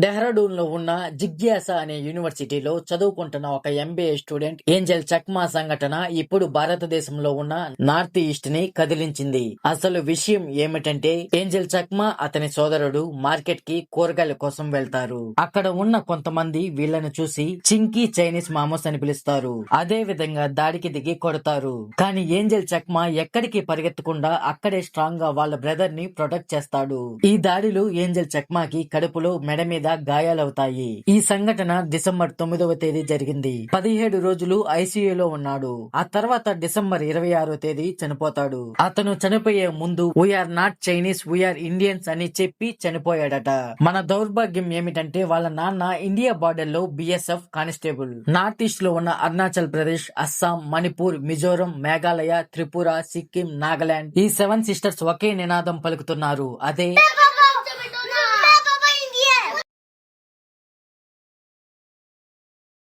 డెహ్రాడూన్ లో ఉన్న జిగ్యాసా అనే యూనివర్సిటీలో చదువుకుంటున్న ఒక ఎంబీఏ స్టూడెంట్ ఏంజెల్ చక్మా సంఘటన ఇప్పుడు భారతదేశంలో ఉన్న నార్త్ ఈస్ట్ ని కదిలించింది. అసలు విషయం ఏమిటంటే ఏంజెల్ చక్మా అతని సోదరుడు మార్కెట్ కి కూరగాయల కోసం వెళ్తారు. అక్కడ ఉన్న కొంతమంది వీళ్ళను చూసి చింకీ చైనీస్ మామోస్ అని పిలుస్తారు. అదే విధంగా దాడికి దిగి కొడతారు. కానీ ఏంజెల్ చక్మా ఎక్కడికి పరిగెత్తకుండా అక్కడే స్ట్రాంగ్ గా వాళ్ళ బ్రదర్ ని ప్రొటెక్ట్ చేస్తాడు. ఈ దాడిలో ఏంజెల్ చక్మాకి కడుపులో మెడ మీద గాయాలవుతాయి. ఈ సంఘటన డిసెంబర్ 9వ తేదీ జరిగింది. 17 రోజులు ఐసీయూలో ఉన్నాడు. ఆ తర్వాత డిసెంబర్ 26వ తేదీ చనిపోతాడు. అతను చనిపోయే ముందు we are not Chinese we are Indians అని చెప్పి చనిపోయాడట. మన దౌర్భాగ్యం ఏమిటంటే వాళ్ళ నాన్న ఇండియా బార్డర్ లో బిఎస్ఎఫ్ కానిస్టేబుల్. నార్త్ ఈస్ట్ లో ఉన్న అరుణాచల్ ప్రదేశ్, అస్సాం, మణిపూర్, మిజోరం, మేఘాలయ, త్రిపుర, సిక్కిం, నాగాలాండ్ ఈ 7 సిస్టర్స్ ఒకే నినాదం పలుకుతున్నారు. అదే